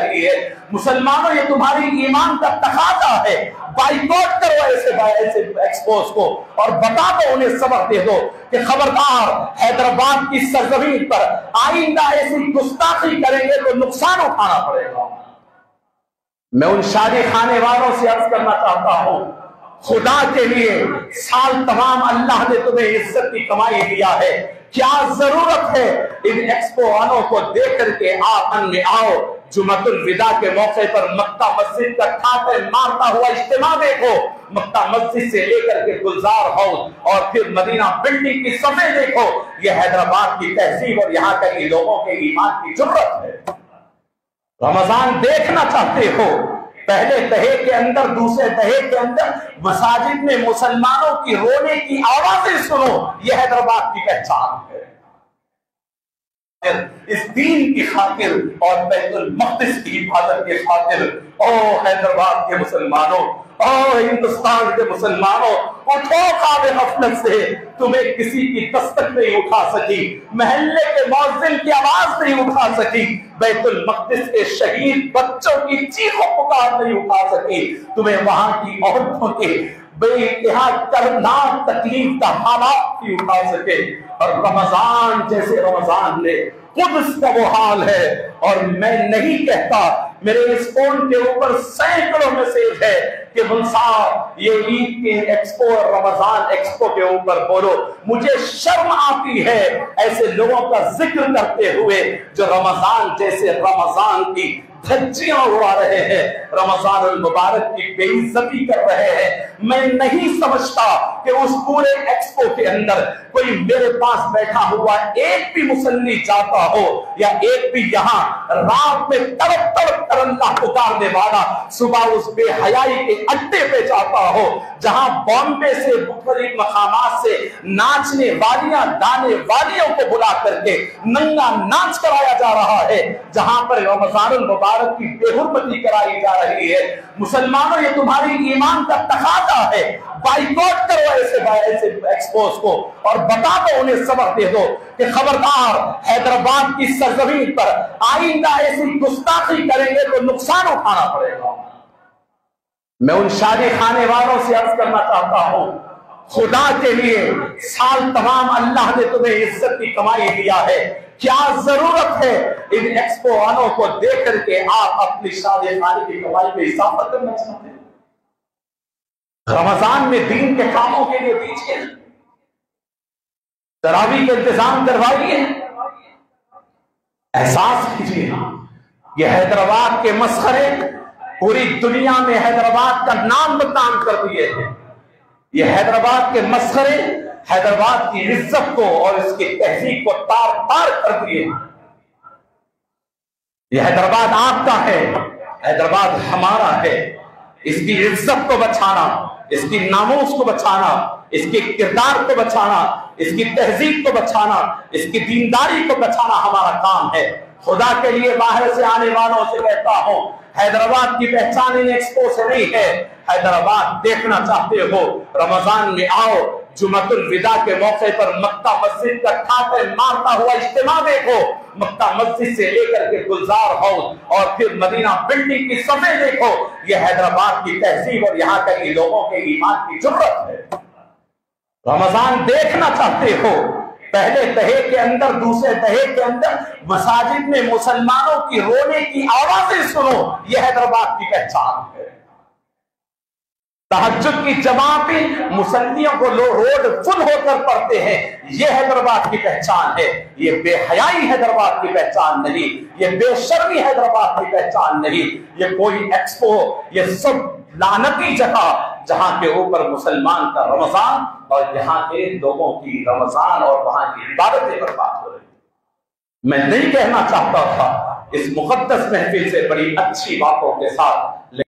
مسلمانوں یہ تمہاری ایمان کا تقاضا ہے، بائیکاٹ کرو ایسے ایکسپوز کو اور بتا دو، انہیں سبق دے دو کہ خبردار حیدرآباد کی سرزمین پر آئندہ ایسی گستاخی کریں گے تو نقصان اٹھانا پڑے گا۔ میں ان شادی خانے والوں سے عرض کرنا چاہتا ہوں، خدا کے لیے سال تمام اللہ نے تمہیں عزت کی کمائی دیا ہے، کیا ضرورت ہے ان ایکسپو والوں کو دیکھ کر کے آپن میں آؤ، جمعۃ الوداع کے موقع پر مکہ مسجد کا ٹھاٹے مارتا ہوا اجتماع دیکھو، مکہ مسجد سے لے کر کے گلزار ہاؤس اور پھر مدینہ بلڈنگ کی صفحے دیکھو، یہ حیدرآباد کی تہذیب اور یہاں کے لوگوں کے ایمان کی جرت ہے۔ رمضان دیکھنا چاہتے ہو، پہلے تہے کے اندر دوسرے تہے کے اندر مساجد میں مسلمانوں کی رونے کی آوازیں سنو، یہ حیدرآباد کی پہچان ہے۔ اس دین کی خاطر اور بیت المقدس کی حفاظت کی خاطر او حیدرآباد کے مسلمانوں، او ہندوستان کے مسلمانوں، اٹھو خواب غفلت سے، تمہیں کسی کی دستک نہیں اٹھا سکی، محلے کے مؤذن کی آواز نہیں اٹھا سکی، بیت المقدس کے شہید بچوں کی چیخ و پکار نہیں اٹھا سکی، تمہیں وہاں کی عورتوں کے بے انتہا کرناک تکلیف کا حالات بھی اٹھا سکے۔ اور رمضان جیسے رمضان نے قدس کا وہ حال ہے، اور میں نہیں کہتا، میرے اس فون کے اوپر سینکڑوں میسج ہے کہ صاحب یہ عید کے ایکسپو اور رمضان ایکسپو کے اوپر بولو، مجھے شرم آتی ہے ایسے لوگوں کا ذکر کرتے ہوئے جو رمضان جیسے رمضان کی دھجیاں اڑا رہے ہیں، رمضان المبارک کی بے عزتی کر رہے ہیں۔ میں نہیں سمجھتا کہ اس پورے ایکسپو کے اندر کوئی میرے پاس بیٹھا ہوا ایک بھی مسلی جاتا ہو، یا ایک بھی یہاں رات میں تڑپ تڑپ کر اللہ پکارنے والا صبح اس بے حیائی کے اڈے پہ جاتا ہو، جہاں بامبے سے مختلف مقامات سے ناچنے والیاں گانے والیوں کو بلا کر کے ننگا ناچ کرایا جا رہا ہے، جہاں پر رمضان المبارک کی بے حرمتی کرائی جا رہی ہے۔ مسلمانوں یہ تمہاری ایمان کا تقاضا ہے، بائیکاٹ کرو ایسے ایکسپوز کو اور بتا دو، انہیں سبق دے دو کہ خبردار حیدرآباد کی سرزمین پر آئندہ ایسی گستاخی کریں گے تو نقصان اٹھانا پڑے گا۔ میں ان شادی خانے والوں سے عرض کرنا چاہتا ہوں، خدا کے لیے سال تمام اللہ نے تمہیں عزت کی کمائی دیا ہے، کیا ضرورت ہے ان ایکسپو والوں کو دیکھ کر کے آپ اپنی شادی خانے کی کمائی میں اضافہ کرنا چاہتے ہیں؟ رمضان میں دین کے کاموں کے لیے دیجیے، تراویح کا انتظام کروائیے، احساس کیجیے یہ حیدرآباد کے مسخرے پوری دنیا میں حیدرآباد کا نام بدنام کر دیے ہیں، یہ حیدرآباد کے مسخرے حیدرآباد کی عزت کو اور اس کی تہذیب کو تار تار کر دیے ہیں۔ یہ حیدرآباد آپ کا ہے، حیدرآباد ہمارا ہے، اس کی عزت کو بچانا، اس کی ناموس کو بچانا، اس کے کردار کو بچانا، اس کی تہذیب کو بچانا، اس کی دینداری کو بچانا ہمارا کام ہے۔ خدا کے لیے باہر سے آنے والوں سے کہتا ہوں، حیدرآباد کی پہچان ان ایکسپو سے نہیں ہے۔ حیدرآباد دیکھنا چاہتے ہو، رمضان میں آؤ، جمعۃ الوداع کے موقع پر مکہ مسجد کا ٹھاٹے مارتا ہوا اجتماع دیکھو، مکہ مسجد سے لے کر کے گلزار ہاؤس اور پھر مدینہ بلڈنگ کی صفحے دیکھو، یہ حیدرآباد کی تہذیب اور یہاں کے لوگوں کے ایمان کی جرت ہے۔ رمضان دیکھنا چاہتے ہو، پہلے تہے کے اندر دوسرے تہے کے اندر مساجد میں مسلمانوں کی رونے کی آوازیں سنو، یہ حیدرآباد کی پہچان ہے۔ تہجد کی جماعتیں مسلیوں کو روڈ فل ہو کر پڑھتے ہیں، یہ حیدرآباد کی پہچان ہے۔ یہ بے حیائی حیدرآباد کی پہچان نہیں، یہ بے شرمی حیدرآباد کی پہچان نہیں، یہ کوئی ایکسپو، یہ سب لعنتی جگہ جہاں کے اوپر مسلمان کا رمضان اور یہاں کے لوگوں کی رمضان اور وہاں کی عبادتیں برباد ہو رہی۔ میں نہیں کہنا چاہتا تھا اس مقدس محفل سے بڑی اچھی باتوں کے ساتھ